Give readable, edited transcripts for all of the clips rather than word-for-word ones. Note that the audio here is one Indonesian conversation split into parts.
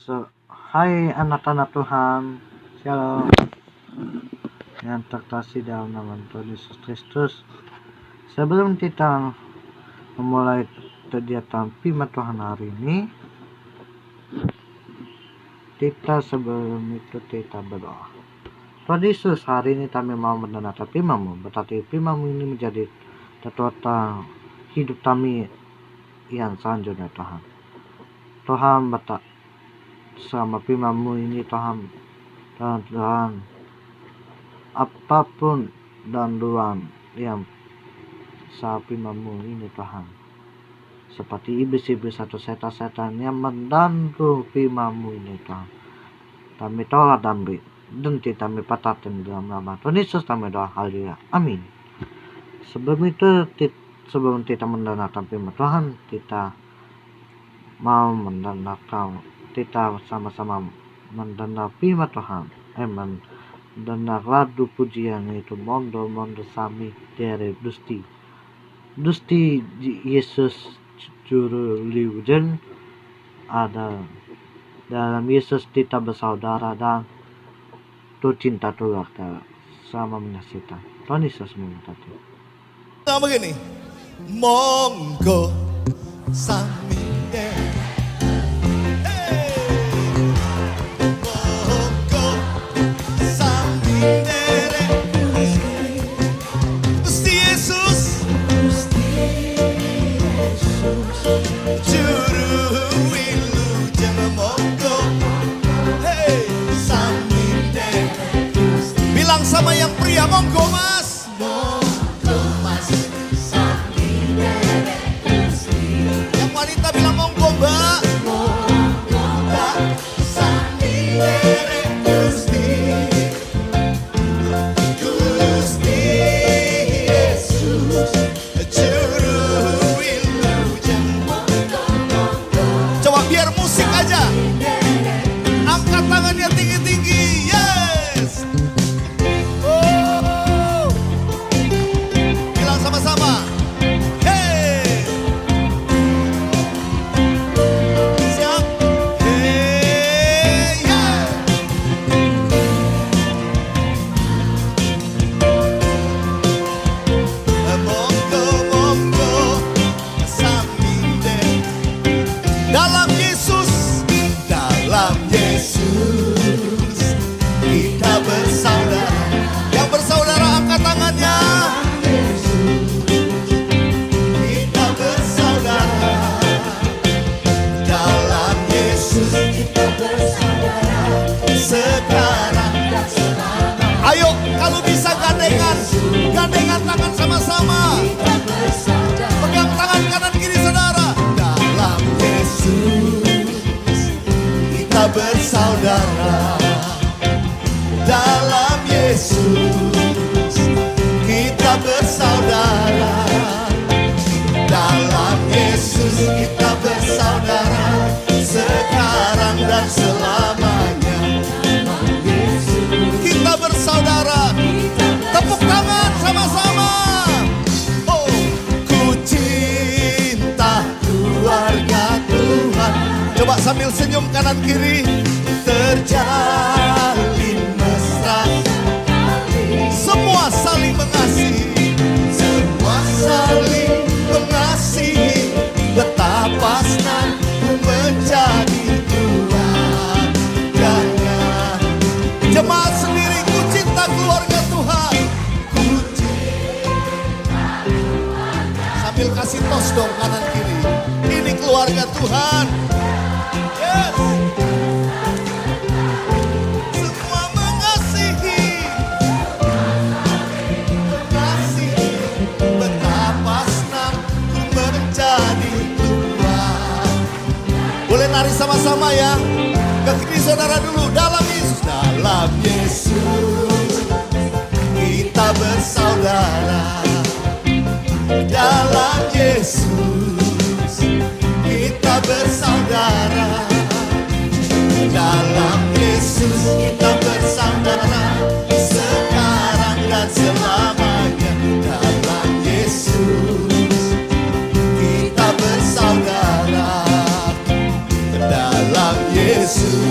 Hai anak-anak Tuhan, Shalom yang terkasih dalam nama Tuhan Yesus Kristus. Sebelum kita memulai kegiatan firman Tuhan hari ini, sebelum itu kita berdoa. Tuhan Yesus, hari ini kami mau mendengarkan firman-Mu, berarti firman-Mu ini menjadi kekuatan hidup kami yang selanjutnya Tuhan. Tuhan sama firman-Mu ini Tuhan, apapun dan doang yang saat firman-Mu ini Tuhan, seperti iblis-iblis atau setan-setan yang mengganggu firman-Mu ini Tuhan, kami tolak dan kami patahkan dalam nama Tuhan Yesus kami doa, haleluya, amin. Sebelum kita mendengarkan firman Tuhan, kita mau kita sama-sama mendengar firman Tuhan, mendengar lagu pujian itu Mondo Sami dari Dusti Yesus Juru Liujen, ada dalam Yesus kita bersaudara dan cinta keluarga sama menyertai. Tuhan Yesus memberkati. Nah begini, Monggo Sami sama yang pria, monggo mas, yang wanita bilang monggo mbak, Gusti Yesus Juru Wilujeng. Coba biar musik aja, angkat tangannya tinggi-tinggi, yes. Sama-sama, hey, siap, hey, yeah. Monggo Saminde, dalam Yesus kita bersaudara. Yang bersaudara angkat tangannya. Sekarang dan selamanya. Ayo kalau bisa gandengan tangan sama-sama. Pegang tangan kanan kiri saudara. Dalam Yesus kita bersaudara. Dalam Yesus kita bersaudara. Dalam Yesus kita bersaudara. Sekarang dan selamanya. Kita bersaudara. Tepuk tangan sama-sama. Oh, ku cinta keluarga Tuhan. Coba sambil senyum kanan kiri. Terjalin mesra. Semua saling mengasihi. Semua saling mengasihi. Betapa senang menjadi keluarganya. Jemaat sendiri, ku cinta keluarga Tuhan. Ku cinta keluarga. Sambil kasih tos dong kanan kiri. Ini keluarga Tuhan. Yes. Semua mengasihi. Mengasihi. Betapa senang ku menjadi Tuhan. Boleh nari sama-sama ya. Ke kiri saudara dulu. Dalam Yesus kita bersaudara. Dalam Yesus kita bersaudara. Dalam Yesus kita bersaudara. Sekarang dan selamanya. Dalam Yesus kita bersaudara. Dalam Yesus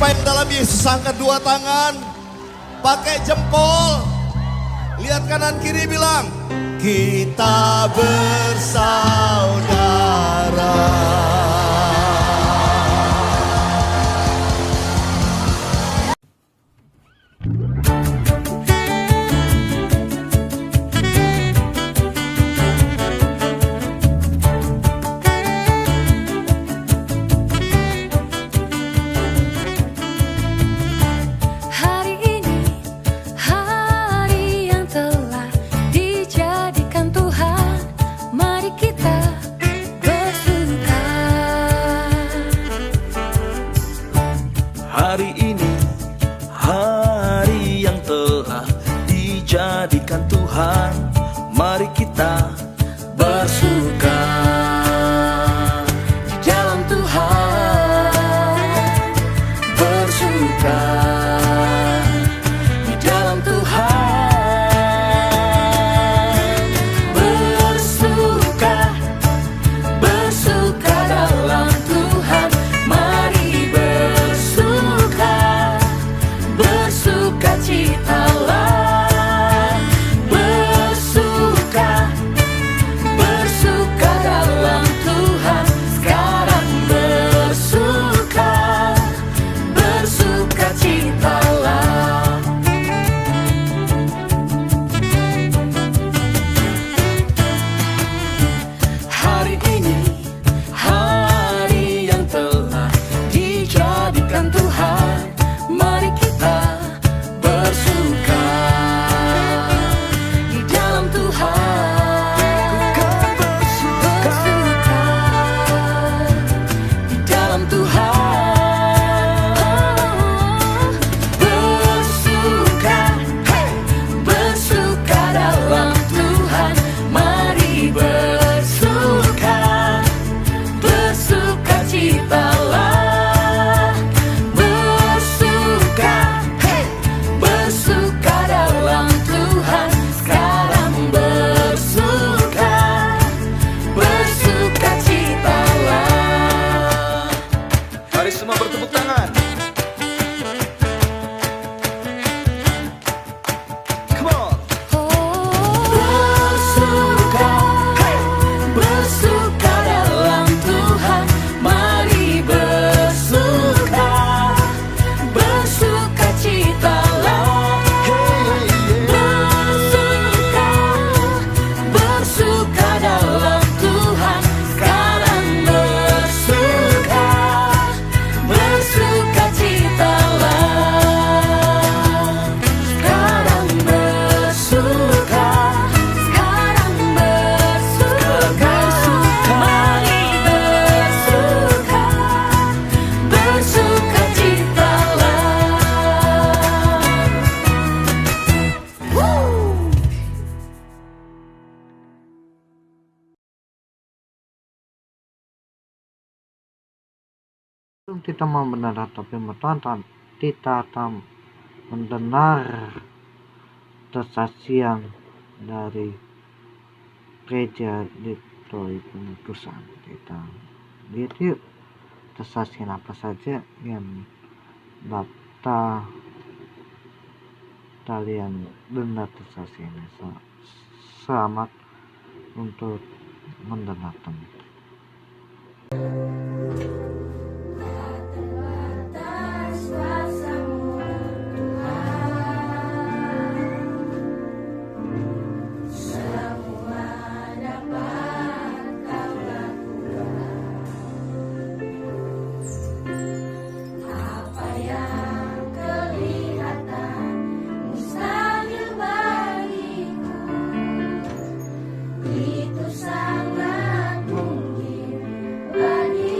yang dalam Yesus angkat dua tangan, pakai jempol, lihat kanan kiri bilang, kita bersaudara. Hari ini, hari yang telah dijadikan Tuhan, mari kita bersuka di dalam Tuhan, bersuka di dalam Tuhan, bersuka, bersuka dalam Tuhan, mari bersuka citalah, bersuka, bersuka dalam Tuhan, sekarang bersuka, bersuka citalah. Hari ini, hari yang telah dijadikan Tuhan, mari kita bersuka di dalam Tuhan, bersuka di dalam Tuhan, bersuka, bersuka dalam Tuhan, mari bersuka, bersuka citalah, bersuka, bersuka dalam Tuhan, sekarang bersuka, bersuka citalah. Mari semua bertepuk tangan. Come on. Bersuka, bersuka dalam Tuhan, mari bersuka, bersuka citalah, bersuka, bersuka dalam Tuhan, sekarang bersuka, bersuka citalah, sekarang bersuka, sekarang bersuka, mari bersuka, bersuka citalah. Kita mau mendengar tapi menonton, kita akan mendengar kesaksian dari gereja Detroit Penebusan. Kita lihat yuk kesaksian apa saja yang dapat kalian dengar kesaksiannya. Selamat untuk mendengarkan. Itu sangat mungkin bagi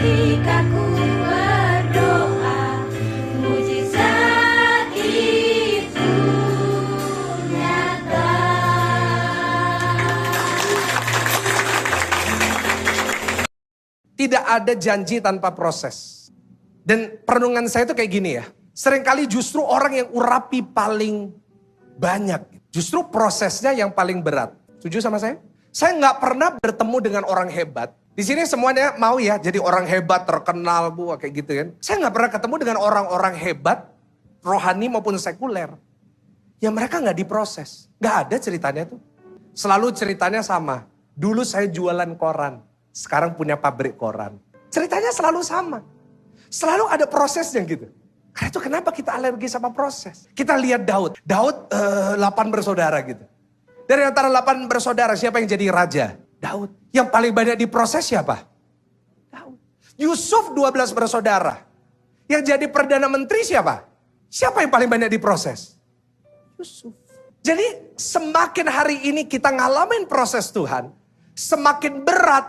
ketika ku berdoa, mujizat itu nyata. Tidak ada janji tanpa proses. Dan perenungan saya itu kayak gini ya. Seringkali justru orang yang urapi paling banyak. Justru prosesnya yang paling berat. Setuju sama saya? Saya nggak pernah bertemu dengan orang hebat. Di sini semuanya mau ya jadi orang hebat, terkenal, bu, kayak gitu kan. Saya nggak pernah ketemu dengan orang-orang hebat, rohani maupun sekuler. Ya mereka nggak diproses. Nggak ada ceritanya tuh. Selalu ceritanya sama. Dulu saya jualan koran. Sekarang punya pabrik koran. Ceritanya selalu sama. Selalu ada prosesnya gitu. Karena itu kenapa kita alergi sama proses. Kita lihat Daud. Daud 8 bersaudara gitu. Dari antara 8 bersaudara siapa yang jadi raja? Daud. Yang paling banyak diproses siapa? Daud. Yusuf 12 bersaudara. Yang jadi perdana menteri siapa? Siapa yang paling banyak diproses? Yusuf. Jadi semakin hari ini kita ngalamin proses Tuhan. Semakin berat,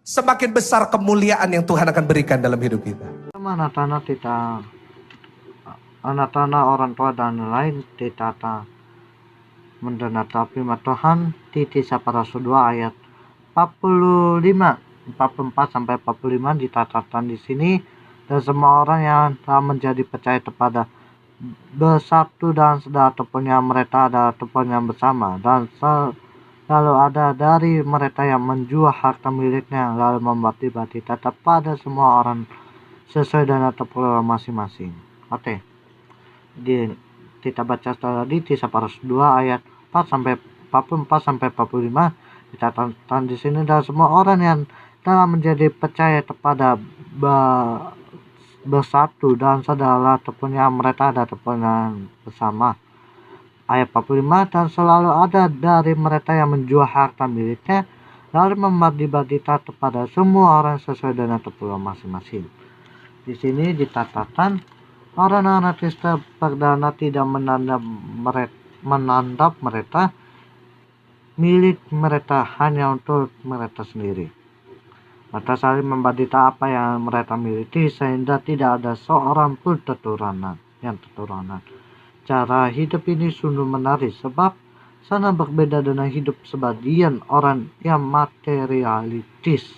semakin besar kemuliaan yang Tuhan akan berikan dalam hidup kita. Anak-anak kita, anak-anak orang tua dan lain ditata mendengar firman Tuhan di Kisah para Rasul 2 ayat 44 sampai 45 dicatatkan di sini. Dan semua orang yang telah menjadi percaya kepada bersatu dan saudara tepungnya mereka adalah tepung yang bersama, dan lalu ada dari mereka yang menjual harta miliknya lalu membagi-bagi tetap pada semua orang sesuai dengan keperluan masing-masing. Oke. Kita baca tadi Kisah para Rasul 2 ayat 4 sampai 44 sampai 45 dicatatkan di sini. Dan semua orang yang telah menjadi percaya kepada bersatu dan saudara tepungnya mereka ada tepung yang bersama. Ayat 45, dan selalu ada dari mereka yang menjual harta miliknya lalu membagi-bagikan kepada semua orang sesuai dengan keperluan masing-masing. Di sini dicatatkan orang-orang Kristen perdana tidak menandap mereka milik mereka hanya untuk mereka sendiri. Mereka saling membagikan apa yang mereka miliki sehingga tidak ada seorang pun keturunan. Cara hidup ini sungguh menarik sebab sangat berbeda dengan hidup sebagian orang yang materialistis,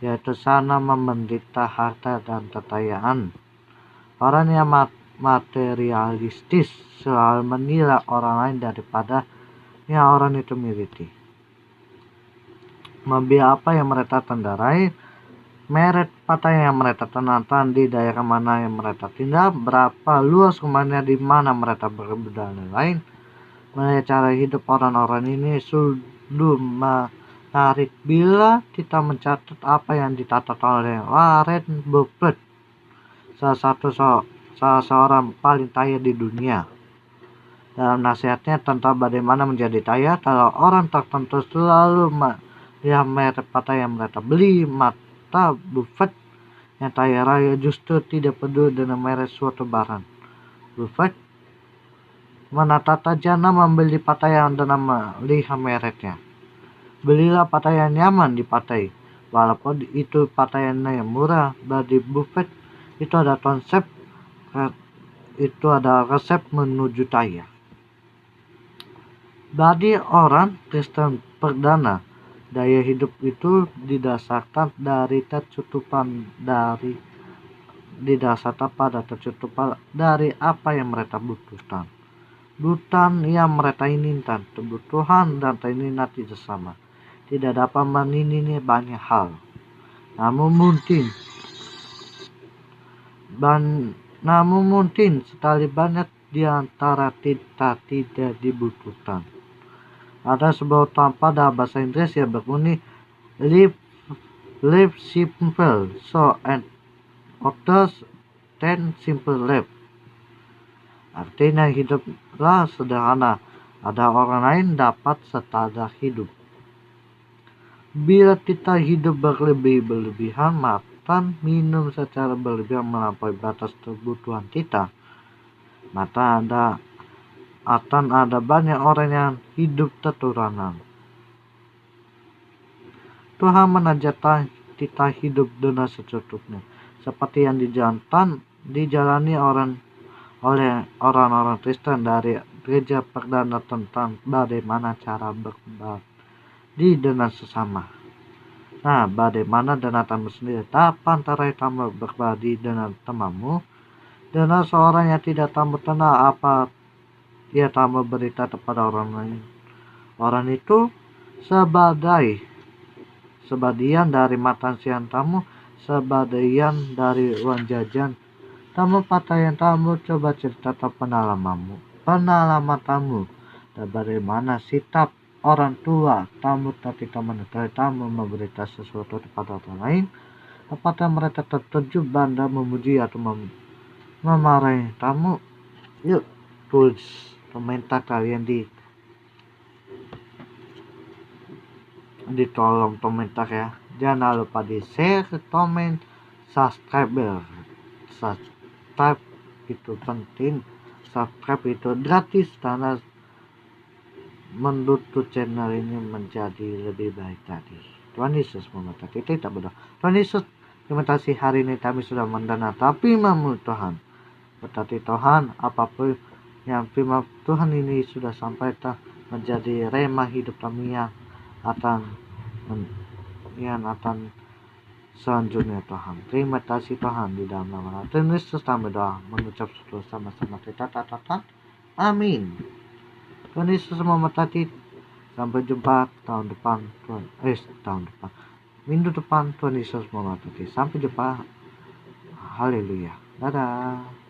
yaitu sana menderita harta dan kekayaan. Orang yang materialistis selalu menilai orang lain daripada yang orang itu miliki. Mobil apa yang mereka kendarai, merek pakaian yang mereka kenakan, di daerah mana yang mereka tinggal, berapa luas rumahnya, di mana mereka bekerja dan lain. Melihat cara hidup orang-orang ini sungguh menarik bila kita mencatat apa yang dicatat oleh Warren Buffett, salah seorang paling kaya di dunia. Dalam nasihatnya tentang bagaimana menjadi kaya, kalau orang tertentu selalu merek pakaian yang mereka beli, maka Buffett yang kaya raya justru tidak peduli dengan merek suatu barang. Buffett menata jana membeli pakaian dengan melihat mereknya. Belilah pakaian nyaman dipakai, walaupun itu pakaiannya yang murah. Bagi Buffett itu ada resep menuju kaya. Bagi orang Kristen perdana, daya hidup itu didasarkan pada kecukupan dari apa yang mereka butuhkan, bukan yang mereka inginkan. Kebutuhan dan keinginan tidak sama, tidak dapat menginginkan banyak hal. Namun mungkin sekali banyak di antara kita tidak dibutuhkan. Ada sebuah tanpa dalam bahasa Inggris yang berbunyi live simple so and others then simple live. Artinya hiduplah sederhana, ada orang lain dapat setara hidup. Bila kita hidup berlebihan, makan minum secara berlebihan melampaui batas kebutuhan kita, maka akan ada banyak orang yang hidup kekurangan. Tuhan kita hidup dengan secukupnya. Seperti yang dijalani oleh orang-orang Kristen dari gereja perdana tentang bagaimana cara berbakti dengan sesama. Nah, bagaimana dengan kamu sendiri? Apa antara kamu berbagi dengan temanmu? Dengan seorang yang tidak kamu kenal, apa dia kamu berita kepada orang lain? Orang itu sebagian dari makan siang kamu, sebagian dari uang jajan kamu, pakaian kamu. Coba ceritakan pengalaman kamu, dan bagaimana sikap orang tua kamu ketika menikahi kamu memberikan sesuatu kepada orang lain. Apakah mereka terkejut, bangga, memuji, atau memarahi kamu? Yuk, tulis komentar kalian di kolom komentar ya. Jangan lupa di share, komen, subscribe itu penting. Subscribe itu gratis karena mendukung channel ini menjadi lebih baik tadi. Tuhan Yesus memberkati kita berdoa. Tuhan Yesus, terima kasih hari ini kami sudah mendengar firman-Mu Tuhan. Berkati Tuhan, apapun yang firman Tuhan ini sudah sampaikan menjadi rema hidup kami yang akan selanjutnya Tuhan. Terima kasih Tuhan, di dalam nama Tuhan Yesus kami berdoa, mengucap syukur sama-sama kita katakan amin. Tuhan Yesus memberkati. Sampai jumpa minggu depan. Tuhan Yesus memberkati. Sampai jumpa. Haleluya. Dadah.